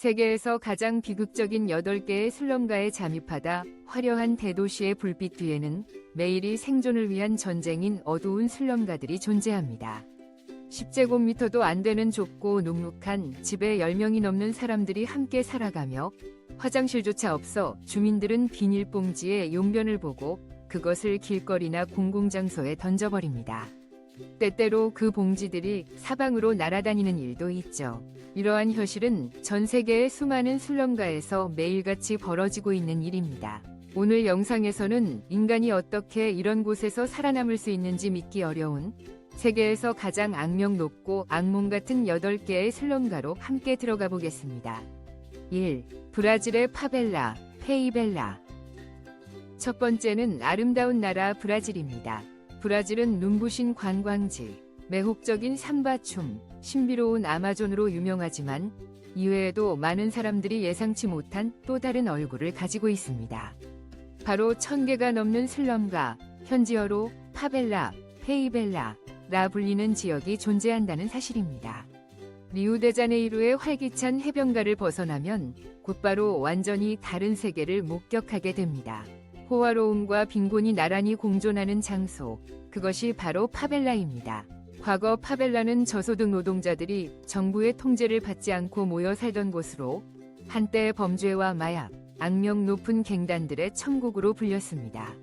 세계에서 가장 비극적인 8개의 슬럼가에 잠입하다 화려한 대도시의 불빛 뒤에는 매일이 생존을 위한 전쟁인 어두운 슬럼가들이 존재합니다. 10제곱미터도 안 되는 좁고 눅눅한 집에 10명이 넘는 사람들이 함께 살아가며 화장실조차 없어 주민들은 비닐봉지에 용변을 보고 그것을 길거리나 공공장소에 던져버립니다. 때때로 그 봉지들이 사방으로 날아다니는 일도 있죠. 이러한 현실은 전 세계의 수많은 슬럼가에서 매일같이 벌어지고 있는 일입니다. 오늘 영상에서는 인간이 어떻게 이런 곳에서 살아남을 수 있는지 믿기 어려운 세계에서 가장 악명 높고 악몽 같은 8개의 슬럼가로 함께 들어가 보겠습니다. 1. 브라질의 파벨라, 페이벨라. 첫 번째는 아름다운 나라 브라질입니다. 브라질은 눈부신 관광지, 매혹적인 삼바춤, 신비로운 아마존으로 유명하지만 이외에도 많은 사람들이 예상치 못한 또 다른 얼굴을 가지고 있습니다. 바로 1000개가 넘는 슬럼가, 현지어로 파벨라, 페이벨라라 불리는 지역이 존재한다는 사실입니다. 리우데자네이루의 활기찬 해변가를 벗어나면 곧바로 완전히 다른 세계를 목격하게 됩니다. 호화로움과 빈곤이 나란히 공존하는 장소, 그것이 바로 파벨라입니다. 과거 파벨라는 저소득 노동자들이 정부의 통제를 받지 않고 모여 살던 곳으로 한때 범죄와 마약, 악명 높은 갱단들의 천국으로 불렸습니다.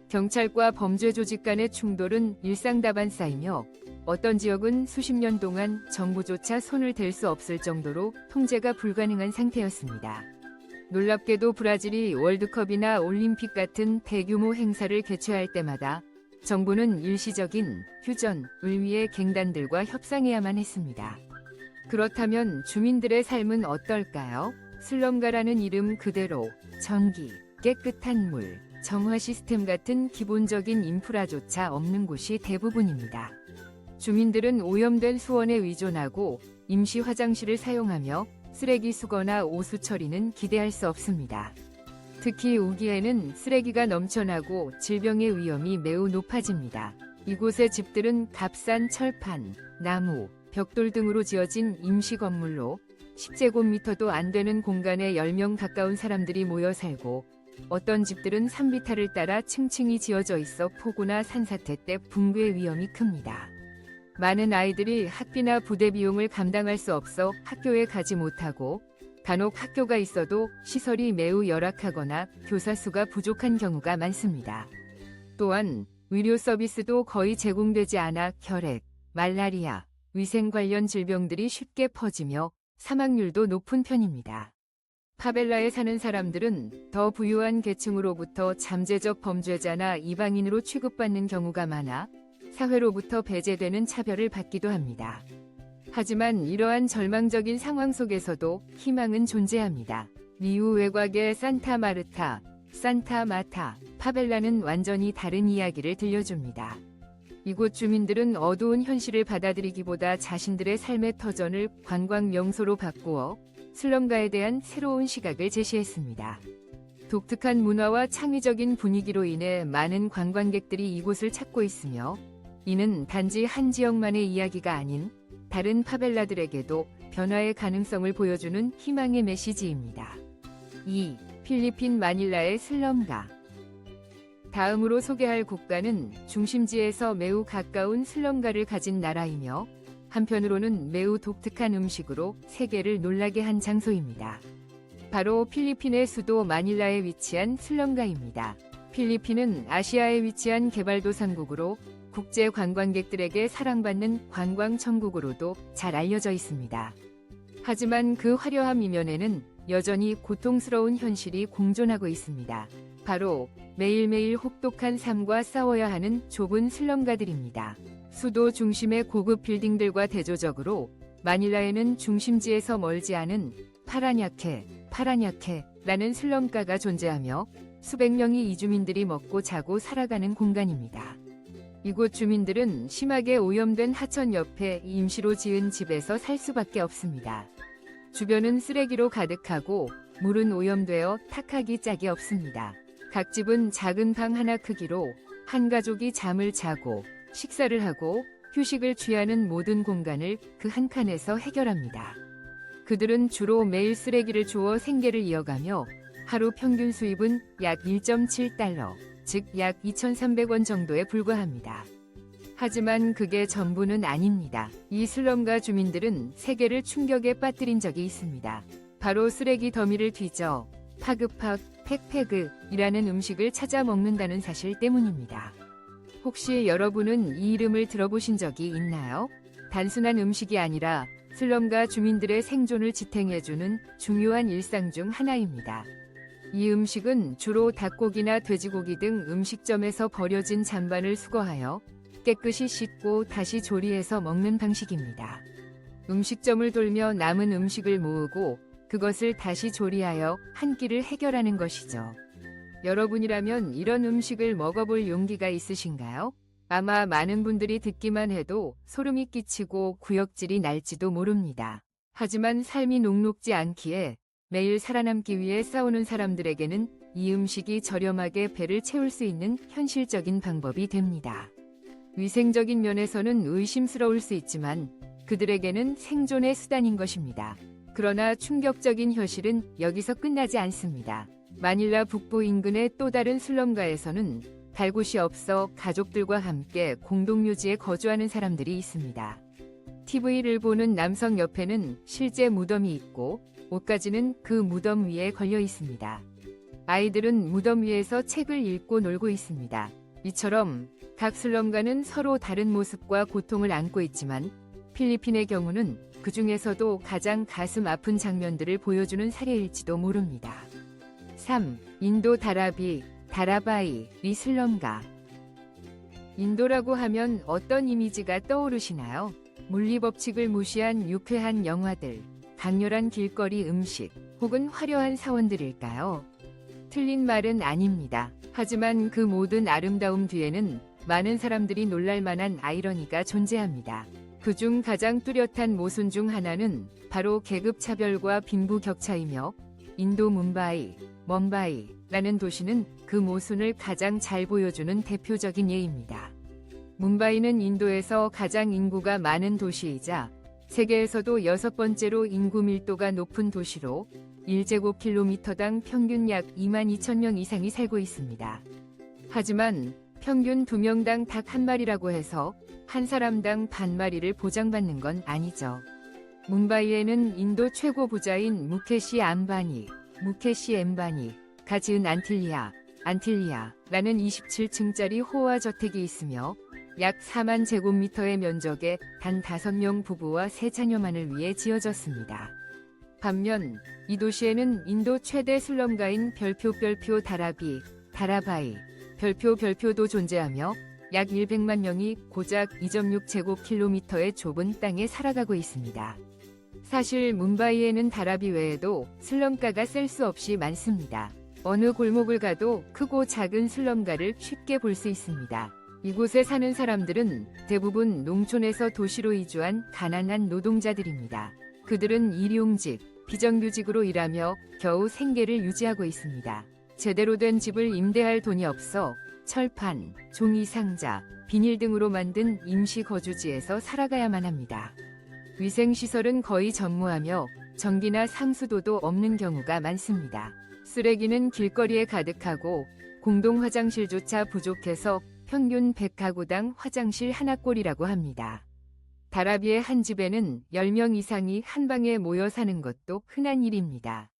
경찰과 범죄 조직 간의 충돌은 일상다반사이며 어떤 지역은 수십 년 동안 정부조차 손을 댈 수 없을 정도로 통제가 불가능한 상태였습니다. 놀랍게도 브라질이 월드컵이나 올림픽 같은 대규모 행사를 개최할 때마다 정부는 일시적인 휴전을 위해 갱단들과 협상해야만 했습니다. 그렇다면 주민들의 삶은 어떨까요? 슬럼가라는 이름 그대로 전기, 깨끗한 물, 정화 시스템 같은 기본적인 인프라조차 없는 곳이 대부분입니다. 주민들은 오염된 수원에 의존하고 임시 화장실을 사용하며 쓰레기 수거나 오수 처리는 기대할 수 없습니다. 특히 우기에는 쓰레기가 넘쳐나고 질병의 위험이 매우 높아집니다. 이곳의 집들은 값싼 철판, 나무, 벽돌 등으로 지어진 임시 건물로 10제곱미터도 안 되는 공간에 10명 가까운 사람들이 모여 살고 어떤 집들은 산비탈을 따라 층층이 지어져 있어 폭우나 산사태 때 붕괴의 위험이 큽니다. 많은 아이들이 학비나 부대 비용을 감당할 수 없어 학교에 가지 못하고 간혹 학교가 있어도 시설이 매우 열악하거나 교사 수가 부족한 경우가 많습니다. 또한 의료 서비스도 거의 제공되지 않아 혈액, 말라리아, 위생 관련 질병들이 쉽게 퍼지며 사망률도 높은 편입니다. 파벨라에 사는 사람들은 더 부유한 계층으로부터 잠재적 범죄자나 이방인으로 취급받는 경우가 많아 사회로부터 배제되는 차별을 받기도 합니다. 하지만 이러한 절망적인 상황 속에서도 희망은 존재합니다. 리우 외곽의 산타마르타, 산타마타, 파벨라는 완전히 다른 이야기를 들려줍니다. 이곳 주민들은 어두운 현실을 받아들이기보다 자신들의 삶의 터전을 관광 명소로 바꾸어 슬럼가에 대한 새로운 시각을 제시했습니다. 독특한 문화와 창의적인 분위기로 인해 많은 관광객들이 이곳을 찾고 있으며 이는 단지 한 지역만의 이야기가 아닌 다른 파벨라들에게도 변화의 가능성을 보여주는 희망의 메시지입니다. 2. 필리핀 마닐라의 슬럼가. 다음으로 소개할 국가는 중심지에서 매우 가까운 슬럼가를 가진 나라이며 한편으로는 매우 독특한 음식으로 세계를 놀라게 한 장소입니다. 바로 필리핀의 수도 마닐라에 위치한 슬럼가입니다. 필리핀은 아시아에 위치한 개발도상국으로 국제 관광객들에게 사랑받는 관광 천국으로도 잘 알려져 있습니다. 하지만 그 화려함 이면에는 여전히 고통스러운 현실이 공존하고 있습니다. 바로 매일매일 혹독한 삶과 싸워야 하는 좁은 슬럼가들입니다. 수도 중심의 고급 빌딩들과 대조적으로 마닐라에는 중심지에서 멀지 않은 파라냐케라는 슬럼가가 존재하며 수백 명의 이주민들이 먹고 자고 살아가는 공간입니다. 이곳 주민들은 심하게 오염된 하천 옆에 임시로 지은 집에서 살 수밖에 없습니다. 주변은 쓰레기로 가득하고 물은 오염되어 탁하기 짝이 없습니다. 각 집은 작은 방 하나 크기로 한 가족이 잠을 자고 식사를 하고 휴식을 취하는 모든 공간을 그 한 칸에서 해결합니다. 그들은 주로 매일 쓰레기를 주워 생계를 이어가며 하루 평균 수입은 약 1.7달러, 즉 약 2,300원 정도에 불과합니다. 하지만 그게 전부는 아닙니다. 이 슬럼가 주민들은 세계를 충격에 빠뜨린 적이 있습니다. 바로 쓰레기 더미를 뒤져 파그팍, 팩패그이라는 음식을 찾아 먹는다는 사실 때문입니다. 혹시 여러분은 이 이름을 들어보신 적이 있나요? 단순한 음식이 아니라 슬럼가 주민들의 생존을 지탱해주는 중요한 일상 중 하나입니다. 이 음식은 주로 닭고기나 돼지고기 등 음식점에서 버려진 잔반을 수거하여 깨끗이 씻고 다시 조리해서 먹는 방식입니다. 음식점을 돌며 남은 음식을 모으고 그것을 다시 조리하여 한 끼를 해결하는 것이죠. 여러분이라면 이런 음식을 먹어볼 용기가 있으신가요? 아마 많은 분들이 듣기만 해도 소름이 끼치고 구역질이 날지도 모릅니다. 하지만 삶이 녹록지 않기에 매일 살아남기 위해 싸우는 사람들에게는 이 음식이 저렴하게 배를 채울 수 있는 현실적인 방법이 됩니다. 위생적인 면에서는 의심스러울 수 있지만 그들에게는 생존의 수단인 것입니다. 그러나 충격적인 현실은 여기서 끝나지 않습니다. 마닐라 북부 인근의 또 다른 슬럼가에서는 갈 곳이 없어 가족들과 함께 공동묘지에 거주하는 사람들이 있습니다. TV를 보는 남성 옆에는 실제 무덤이 있고 옷가지는 그 무덤 위에 걸려 있습니다. 아이들은 무덤 위에서 책을 읽고 놀고 있습니다. 이처럼 각 슬럼가는 서로 다른 모습과 고통을 안고 있지만 필리핀의 경우는 그 중에서도 가장 가슴 아픈 장면들을 보여주는 사례일지도 모릅니다. 3. 인도 다라바이, 리슬럼가. 인도라고 하면 어떤 이미지가 떠오르시나요? 물리법칙을 무시한 유쾌한 영화들, 강렬한 길거리 음식, 혹은 화려한 사원들일까요? 틀린 말은 아닙니다. 하지만 그 모든 아름다움 뒤에는 많은 사람들이 놀랄 만한 아이러니가 존재합니다. 그중 가장 뚜렷한 모순 중 하나는 바로 계급차별과 빈부격차이며 인도 뭄바이라는 도시는 그 모순을 가장 잘 보여주는 대표적인 예입니다. 뭄바이는 인도에서 가장 인구가 많은 도시이자 세계에서도 6번째로 인구 밀도가 높은 도시로 1제곱킬로미터당 평균 약 22,000명 이상이 살고 있습니다. 하지만 평균 2명당 닭 한 마리라고 해서 한 사람당 반마리를 보장받는 건 아니죠. 뭄바이에는 인도 최고 부자인 무케시 엠바니가 지은 안틸리아라는 27층짜리 호화 저택이 있으며 약 4만 제곱미터의 면적에 단 5명 부부와 3자녀만을 위해 지어졌습니다. 반면 이 도시에는 인도 최대 슬럼가인 다라바이 별표도 존재하며 약 100만 명이 고작 2.6제곱킬로미터의 좁은 땅에 살아가고 있습니다. 사실 뭄바이에는 다라비 외에도 슬럼가가 셀 수 없이 많습니다. 어느 골목을 가도 크고 작은 슬럼가를 쉽게 볼 수 있습니다. 이곳에 사는 사람들은 대부분 농촌에서 도시로 이주한 가난한 노동자들입니다. 그들은 일용직, 비정규직으로 일하며 겨우 생계를 유지하고 있습니다. 제대로 된 집을 임대할 돈이 없어 철판, 종이 상자, 비닐 등으로 만든 임시 거주지에서 살아가야만 합니다. 위생시설은 거의 전무하며 전기나 상수도도 없는 경우가 많습니다. 쓰레기는 길거리에 가득하고 공동 화장실조차 부족해서 평균 100가구당 화장실 하나꼴이라고 합니다. 다라비의 한 집에는 10명 이상이 한 방에 모여 사는 것도 흔한 일입니다.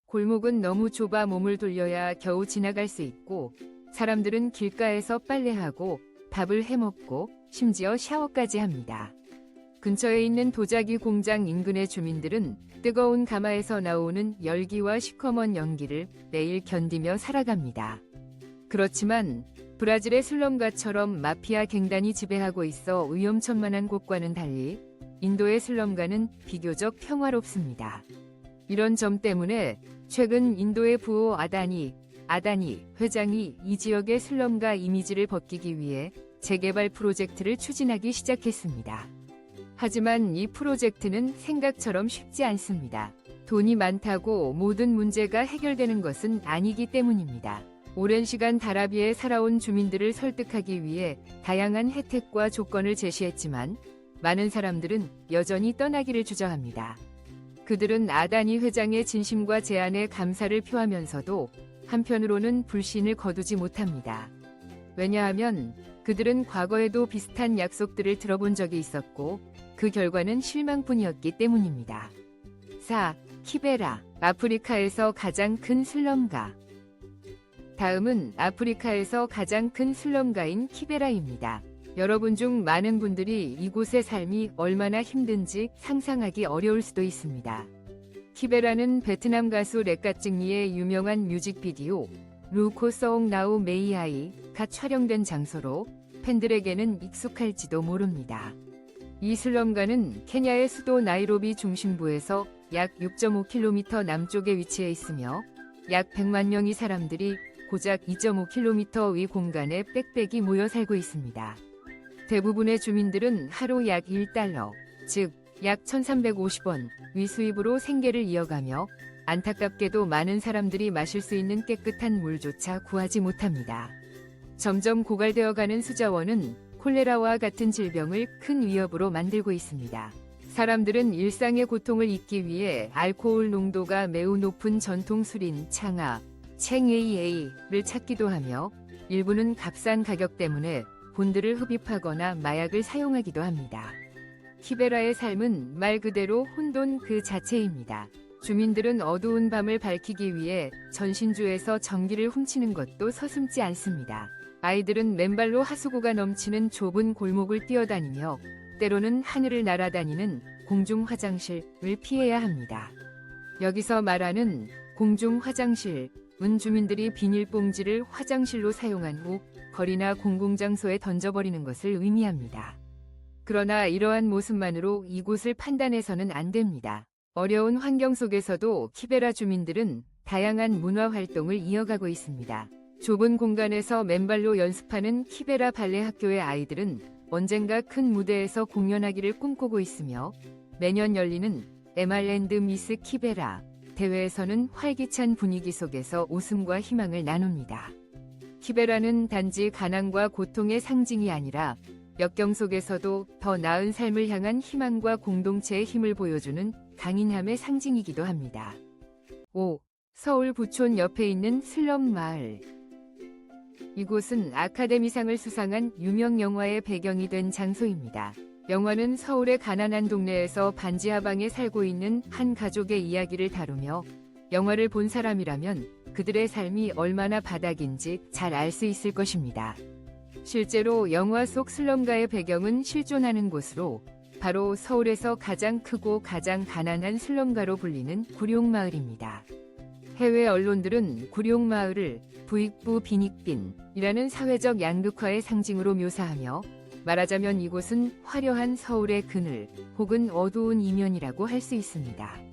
골목은 너무 좁아 몸을 돌려야 겨우 지나갈 수 있고 사람들은 길가에서 빨래하고 밥을 해먹고 심지어 샤워까지 합니다. 근처에 있는 도자기 공장 인근의 주민들은 뜨거운 가마에서 나오는 열기와 시커먼 연기를 매일 견디며 살아갑니다. 그렇지만 브라질의 슬럼가처럼 마피아 갱단이 지배하고 있어 위험천만한 곳과는 달리 인도의 슬럼가는 비교적 평화롭습니다. 이런 점 때문에 최근 인도의 부호 아다니 회장이 이 지역의 슬럼가 이미지를 벗기기 위해 재개발 프로젝트를 추진하기 시작했습니다. 하지만 이 프로젝트는 생각처럼 쉽지 않습니다. 돈이 많다고 모든 문제가 해결되는 것은 아니기 때문입니다. 오랜 시간 다라비에 살아온 주민들을 설득하기 위해 다양한 혜택과 조건을 제시했지만 많은 사람들은 여전히 떠나기를 주저합니다. 그들은 아다니 회장의 진심과 제안에 감사를 표하면서도 한편으로는 불신을 거두지 못합니다. 왜냐하면 그들은 과거에도 비슷한 약속들을 들어본 적이 있었고 그 결과는 실망뿐이었기 때문입니다. 4. 키베라, 아프리카에서 가장 큰 슬럼가. 다음은 아프리카에서 가장 큰 슬럼가인 키베라입니다. 여러분 중 많은 분들이 이곳의 삶이 얼마나 힘든지 상상하기 어려울 수도 있습니다. 키베라는 베트남 가수 렉가증리의 유명한 뮤직비디오 루코송 나우 메이아이가 촬영된 장소로 팬들에게는 익숙할지도 모릅니다. 이 슬럼가는 케냐의 수도 나이로비 중심부에서 약 6.5km 남쪽에 위치해 있으며 약 100만 명의 사람들이 고작 2.5km 위 공간에 빽빽이 모여 살고 있습니다. 대부분의 주민들은 하루 약 1달러, 즉 약 1,350원 위 수입으로 생계를 이어가며 안타깝게도 많은 사람들이 마실 수 있는 깨끗한 물조차 구하지 못합니다. 점점 고갈되어가는 수자원은 콜레라와 같은 질병을 큰 위협으로 만들고 있습니다. 사람들은 일상의 고통을 잊기 위해 알코올 농도가 매우 높은 전통 술인 창아, 챙AA를 찾기도 하며 일부는 값싼 가격 때문에 본드를 흡입하거나 마약을 사용하기도 합니다. 키베라의 삶은 말 그대로 혼돈 그 자체입니다. 주민들은 어두운 밤을 밝히기 위해 전신주에서 전기를 훔치는 것도 서슴지 않습니다. 아이들은 맨발로 하수구가 넘치는 좁은 골목을 뛰어다니며 때로는 하늘을 날아다니는 공중 화장실을 피해야 합니다. 여기서 말하는 공중 화장실은 주민들이 비닐봉지를 화장실로 사용한 후 거리나 공공장소에 던져버리는 것을 의미합니다. 그러나 이러한 모습만으로 이곳을 판단해서는 안 됩니다. 어려운 환경 속에서도 키베라 주민들은 다양한 문화 활동을 이어가고 있습니다. 좁은 공간에서 맨발로 연습하는 키베라 발레 학교의 아이들은 언젠가 큰 무대에서 공연하기를 꿈꾸고 있으며 매년 열리는 에말랜드 미스 키베라 대회에서는 활기찬 분위기 속에서 웃음과 희망을 나눕니다. 키베라는 단지 가난과 고통의 상징이 아니라 역경 속에서도 더 나은 삶을 향한 희망과 공동체의 힘을 보여주는 강인함의 상징이기도 합니다. 5. 서울 부촌 옆에 있는 슬럼 마을. 이곳은 아카데미상을 수상한 유명 영화의 배경이 된 장소입니다. 영화는 서울의 가난한 동네에서 반지하방에 살고 있는 한 가족의 이야기를 다루며 영화를 본 사람이라면 그들의 삶이 얼마나 바닥인지 잘 알 수 있을 것입니다. 실제로 영화 속 슬럼가의 배경은 실존하는 곳으로 바로 서울에서 가장 크고 가장 가난한 슬럼가로 불리는 구룡마을입니다. 해외 언론들은 구룡마을을 부익부 빈익빈이라는 사회적 양극화의 상징으로 묘사하며 말하자면 이곳은 화려한 서울의 그늘 혹은 어두운 이면이라고 할 수 있습니다.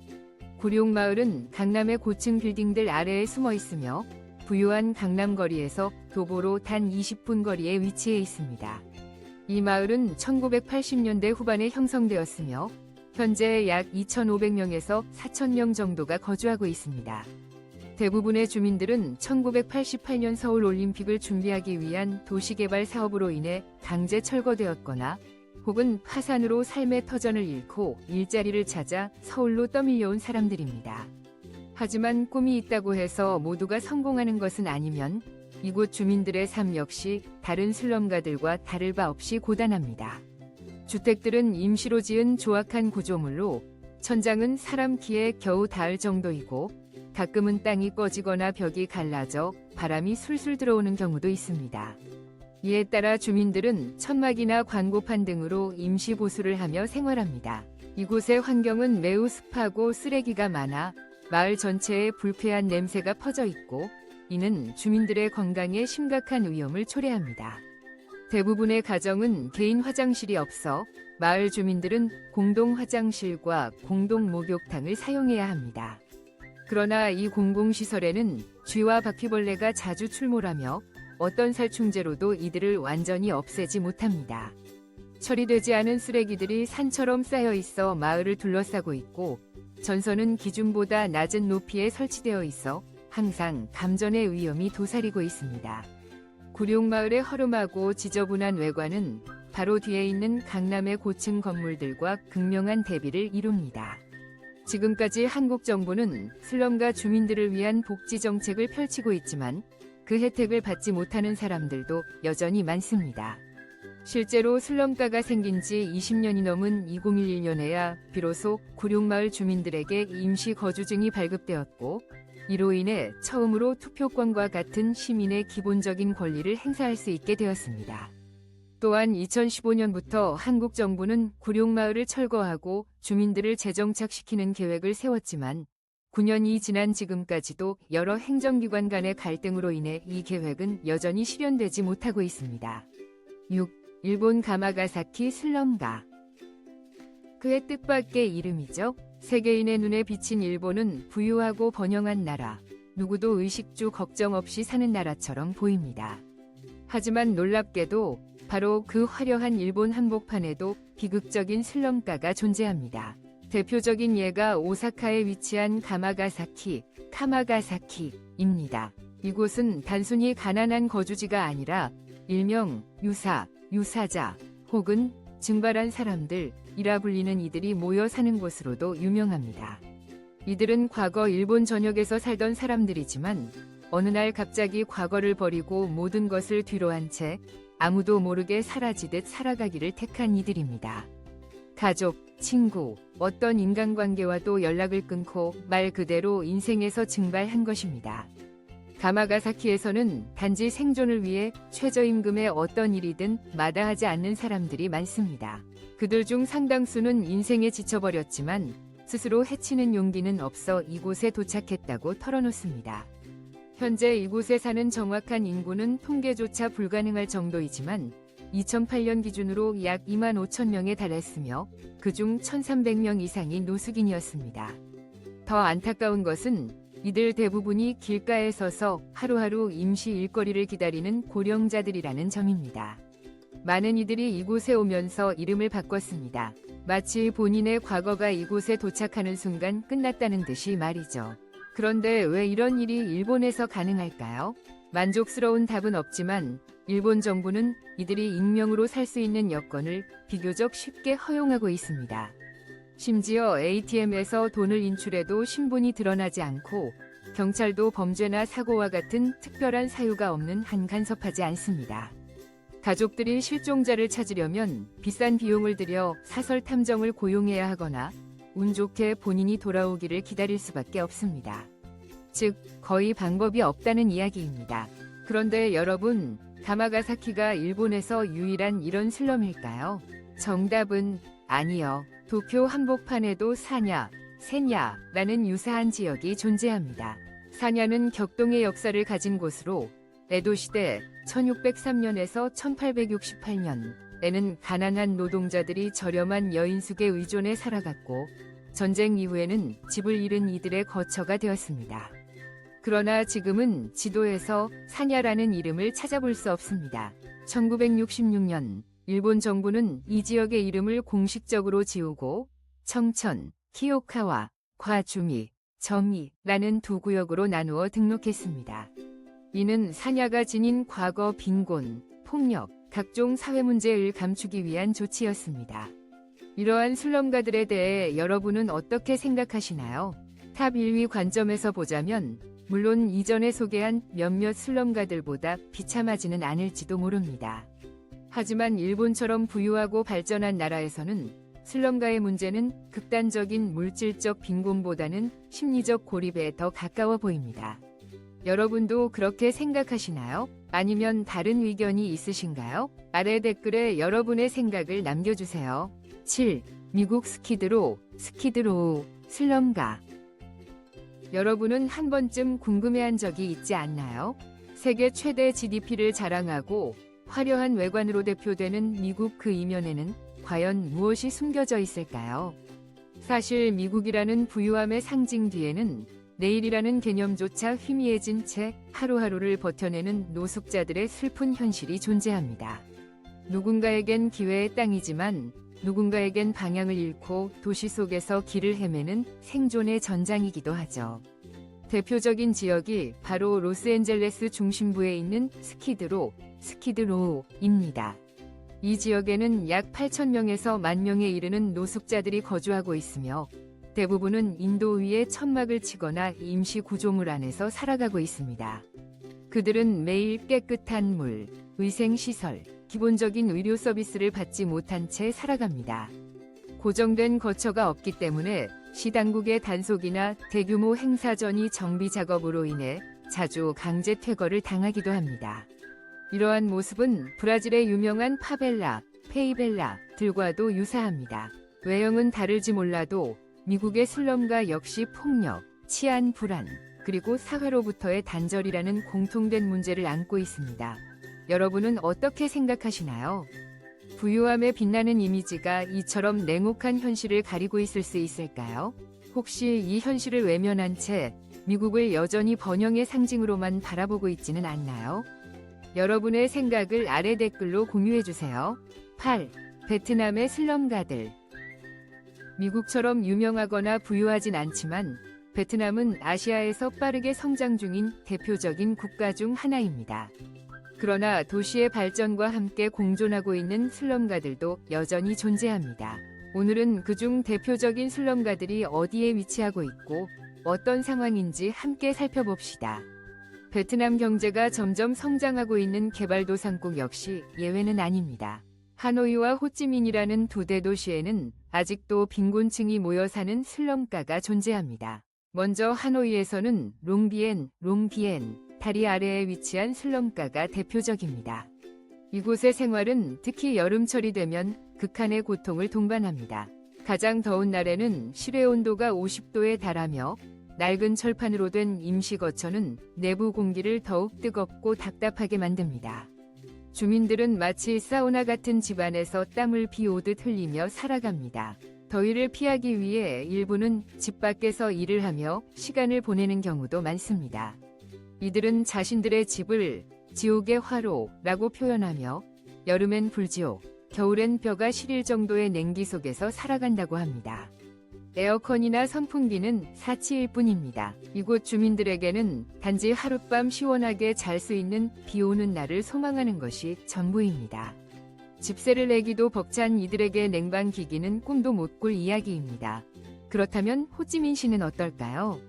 구룡마을은 강남의 고층 빌딩들 아래에 숨어 있으며 부유한 강남거리에서 도보로 단 20분 거리에 위치해 있습니다. 이 마을은 1980년대 후반에 형성되었으며 현재 약 2,500명에서 4,000명 정도가 거주하고 있습니다. 대부분의 주민들은 1988년 서울 올림픽을 준비하기 위한 도시개발 사업으로 인해 강제 철거되었거나 혹은 파산으로 삶의 터전을 잃고 일자리를 찾아 서울로 떠밀려온 사람들입니다. 하지만 꿈이 있다고 해서 모두가 성공하는 것은 아니면 이곳 주민들의 삶 역시 다른 슬럼가들과 다를 바 없이 고단합니다. 주택들은 임시로 지은 조악한 구조물로 천장은 사람 키에 겨우 닿을 정도이고 가끔은 땅이 꺼지거나 벽이 갈라져 바람이 술술 들어오는 경우도 있습니다. 이에 따라 주민들은 천막이나 광고판 등으로 임시 보수를 하며 생활합니다. 이곳의 환경은 매우 습하고 쓰레기가 많아 마을 전체에 불쾌한 냄새가 퍼져 있고 이는 주민들의 건강에 심각한 위험을 초래합니다. 대부분의 가정은 개인 화장실이 없어 마을 주민들은 공동 화장실과 공동 목욕탕을 사용해야 합니다. 그러나 이 공공시설에는 쥐와 바퀴벌레가 자주 출몰하며 어떤 살충제로도 이들을 완전히 없애지 못합니다. 처리되지 않은 쓰레기들이 산처럼 쌓여 있어 마을을 둘러싸고 있고 전선은 기준보다 낮은 높이에 설치되어 있어 항상 감전의 위험이 도사리고 있습니다. 구룡마을의 허름하고 지저분한 외관은 바로 뒤에 있는 강남의 고층 건물들과 극명한 대비를 이룹니다. 지금까지 한국 정부는 슬럼가 주민들을 위한 복지 정책을 펼치고 있지만 그 혜택을 받지 못하는 사람들도 여전히 많습니다. 실제로 슬럼가가 생긴 지 20년이 넘은 2011년에야 비로소 구룡마을 주민들에게 임시 거주증이 발급되었고 이로 인해 처음으로 투표권과 같은 시민의 기본적인 권리를 행사할 수 있게 되었습니다. 또한 2015년부터 한국 정부는 구룡마을을 철거하고 주민들을 재정착시키는 계획을 세웠지만 9년이 지난 지금까지도 여러 행정기관 간의 갈등으로 인해 이 계획은 여전히 실현되지 못하고 있습니다. 6. 일본 가마가사키 슬럼가. 그의 뜻밖의 이름이죠. 세계인의 눈에 비친 일본은 부유하고 번영한 나라, 누구도 의식주 걱정 없이 사는 나라처럼 보입니다. 하지만 놀랍게도 바로 그 화려한 일본 한복판에도 비극적인 슬럼가가 존재합니다. 대표적인 예가 오사카에 위치한 카마가사키입니다. 이곳은 단순히 가난한 거주지가 아니라 일명 유사자 혹은 증발한 사람들이라 불리는 이들이 모여 사는 곳으로도 유명합니다. 이들은 과거 일본 전역에서 살던 사람들이지만 어느 날 갑자기 과거를 버리고 모든 것을 뒤로한 채 아무도 모르게 사라지듯 살아가기를 택한 이들입니다. 가족, 친구, 어떤 인간관계와도 연락을 끊고 말 그대로 인생에서 증발한 것입니다. 가마가사키에서는 단지 생존을 위해 최저임금의 어떤 일이든 마다하지 않는 사람들이 많습니다. 그들 중 상당수는 인생에 지쳐버렸지만 스스로 해치는 용기는 없어 이곳에 도착했다고 털어놓습니다. 현재 이곳에 사는 정확한 인구는 통계조차 불가능할 정도이지만 2008년 기준으로 약 2만 5천 명에 달했으며 그중 1,300명 이상이 노숙인이었습니다. 더 안타까운 것은 이들 대부분이 길가에 서서 하루하루 임시 일거리를 기다리는 고령자들이라는 점입니다. 많은 이들이 이곳에 오면서 이름을 바꿨습니다. 마치 본인의 과거가 이곳에 도착하는 순간 끝났다는 듯이 말이죠. 그런데 왜 이런 일이 일본에서 가능할까요? 만족스러운 답은 없지만 일본 정부는 이들이 익명으로 살 수 있는 여건을 비교적 쉽게 허용하고 있습니다. 심지어 ATM에서 돈을 인출해도 신분이 드러나지 않고 경찰도 범죄나 사고와 같은 특별한 사유가 없는 한 간섭하지 않습니다. 가족들이 실종자를 찾으려면 비싼 비용을 들여 사설 탐정을 고용해야 하거나 운 좋게 본인이 돌아오기를 기다릴 수밖에 없습니다. 즉, 거의 방법이 없다는 이야기입니다. 그런데 여러분, 가마가사키가 일본에서 유일한 이런 슬럼일까요? 정답은 아니요. 도쿄 한복판에도 세냐라는 유사한 지역이 존재합니다. 사냐는 격동의 역사를 가진 곳으로 에도 시대 1603년에서 1868년에는 가난한 노동자들이 저렴한 여인숙에 의존해 살아갔고 전쟁 이후에는 집을 잃은 이들의 거처가 되었습니다. 그러나 지금은 지도에서 사냐라는 이름을 찾아볼 수 없습니다. 1966년 일본 정부는 이 지역의 이름을 공식적으로 지우고 청천, 키오카와 과주미, 점이라는 두 구역으로 나누어 등록했습니다. 이는 사냐가 지닌 과거 빈곤, 폭력, 각종 사회 문제를 감추기 위한 조치였습니다. 이러한 슬럼가들에 대해 여러분은 어떻게 생각하시나요? 탑 1위 관점에서 보자면 물론 이전에 소개한 몇몇 슬럼가들보다 비참하지는 않을지도 모릅니다. 하지만 일본처럼 부유하고 발전한 나라에서는 슬럼가의 문제는 극단적인 물질적 빈곤보다는 심리적 고립에 더 가까워 보입니다. 여러분도 그렇게 생각하시나요? 아니면 다른 의견이 있으신가요? 아래 댓글에 여러분의 생각을 남겨주세요. 7. 미국 스키드로우, 슬럼가. 여러분은 한 번쯤 궁금해한 적이 있지 않나요? 세계 최대 GDP를 자랑하고 화려한 외관으로 대표되는 미국 그 이면에는 과연 무엇이 숨겨져 있을까요? 사실 미국이라는 부유함의 상징 뒤에는 내일이라는 개념조차 희미해진 채 하루하루를 버텨내는 노숙자들의 슬픈 현실이 존재합니다. 누군가에겐 기회의 땅이지만 누군가에겐 방향을 잃고 도시 속에서 길을 헤매는 생존의 전장이기도 하죠. 대표적인 지역이 바로 로스앤젤레스 중심부에 있는 스키드로우입니다. 이 지역에는 약 8,000명에서 10,000명에 이르는 노숙자들이 거주하고 있으며 대부분은 인도 위에 천막을 치거나 임시 구조물 안에서 살아가고 있습니다. 그들은 매일 깨끗한 물, 위생시설, 기본적인 의료 서비스를 받지 못한 채 살아갑니다. 고정된 거처가 없기 때문에 시당국의 단속이나 대규모 행사 전이 정비 작업으로 인해 자주 강제 퇴거를 당하기도 합니다. 이러한 모습은 브라질의 유명한 파벨라, 페이벨라들과도 유사합니다. 외형은 다를지 몰라도 미국의 슬럼가 역시 폭력, 치안 불안, 그리고 사회로부터의 단절이라는 공통된 문제를 안고 있습니다. 여러분은 어떻게 생각하시나요? 부유함에 빛나는 이미지가 이처럼 냉혹한 현실을 가리고 있을 수 있을까요? 혹시 이 현실을 외면한 채 미국을 여전히 번영의 상징으로만 바라보고 있지는 않나요? 여러분의 생각을 아래 댓글로 공유해주세요. 8. 베트남의 슬럼가들. 미국처럼 유명하거나 부유하진 않지만 베트남은 아시아에서 빠르게 성장 중인 대표적인 국가 중 하나입니다. 그러나 도시의 발전과 함께 공존하고 있는 슬럼가들도 여전히 존재합니다. 오늘은 그중 대표적인 슬럼가들이 어디에 위치하고 있고 어떤 상황인지 함께 살펴봅시다. 베트남 경제가 점점 성장하고 있는 개발도상국 역시 예외는 아닙니다. 하노이와 호찌민이라는 두 대도시에는 아직도 빈곤층이 모여 사는 슬럼가가 존재합니다. 먼저 하노이에서는 롱비엔, 다리 아래에 위치한 슬럼가가 대표적입니다. 이곳의 생활은 특히 여름철이 되면 극한의 고통을 동반합니다. 가장 더운 날에는 실외 온도가 50도에 달하며 낡은 철판으로 된 임시거처는 내부 공기를 더욱 뜨겁고 답답하게 만듭니다. 주민들은 마치 사우나 같은 집안에서 땀을 비오듯 흘리며 살아갑니다. 더위를 피하기 위해 일부는 집 밖에서 일을 하며 시간을 보내는 경우도 많습니다. 이들은 자신들의 집을 지옥의 화로라고 표현하며 여름엔 불지옥, 겨울엔 뼈가 시릴 정도의 냉기 속에서 살아간다고 합니다. 에어컨이나 선풍기는 사치일 뿐입니다. 이곳 주민들에게는 단지 하룻밤 시원하게 잘 수 있는 비 오는 날을 소망하는 것이 전부입니다. 집세를 내기도 벅찬 이들에게 냉방기기는 꿈도 못 꿀 이야기입니다. 그렇다면 호찌민시는 어떨까요?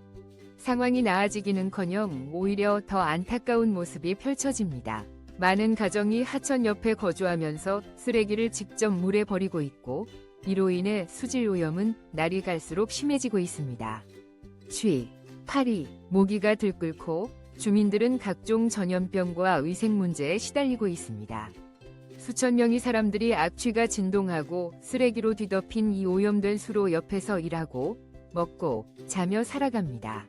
상황이 나아지기는커녕 오히려 더 안타까운 모습이 펼쳐집니다. 많은 가정이 하천 옆에 거주하면서 쓰레기를 직접 물에 버리고 있고 이로 인해 수질 오염은 날이 갈수록 심해지고 있습니다. 취, 파리, 모기가 들끓고 주민들은 각종 전염병과 위생 문제에 시달리고 있습니다. 수천 명의 사람들이 악취가 진동하고 쓰레기로 뒤덮인 이 오염된 수로 옆에서 일하고 먹고 자며 살아갑니다.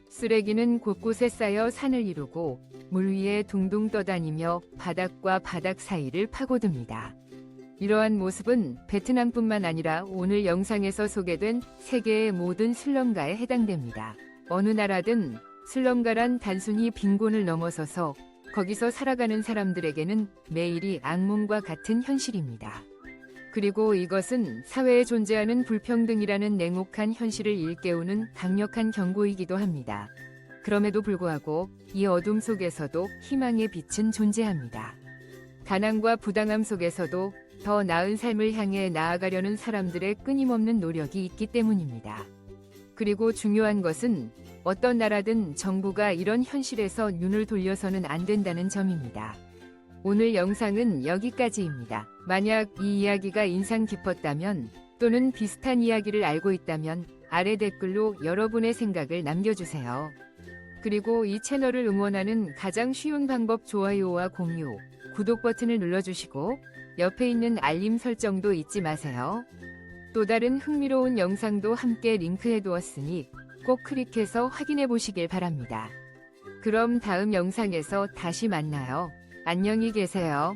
쓰레기는 곳곳에 쌓여 산을 이루고 물 위에 둥둥 떠다니며 바닥과 바닥 사이를 파고듭니다. 이러한 모습은 베트남뿐만 아니라 오늘 영상에서 소개된 세계의 모든 슬럼가에 해당됩니다. 어느 나라든 슬럼가란 단순히 빈곤을 넘어서서 거기서 살아가는 사람들에게는 매일이 악몽과 같은 현실입니다. 그리고 이것은 사회에 존재하는 불평등이라는 냉혹한 현실을 일깨우는 강력한 경고이기도 합니다. 그럼에도 불구하고 이 어둠 속에서도 희망의 빛은 존재합니다. 가난과 부당함 속에서도 더 나은 삶을 향해 나아가려는 사람들의 끊임없는 노력이 있기 때문입니다. 그리고 중요한 것은 어떤 나라든 정부가 이런 현실에서 눈을 돌려서는 안 된다는 점입니다. 오늘 영상은 여기까지입니다. 만약 이 이야기가 인상 깊었다면 또는 비슷한 이야기를 알고 있다면 아래 댓글로 여러분의 생각을 남겨주세요. 그리고 이 채널을 응원하는 가장 쉬운 방법 좋아요와 공유, 구독 버튼을 눌러주시고 옆에 있는 알림 설정도 잊지 마세요. 또 다른 흥미로운 영상도 함께 링크해 두었으니 꼭 클릭해서 확인해 보시길 바랍니다. 그럼 다음 영상에서 다시 만나요. 안녕히 계세요.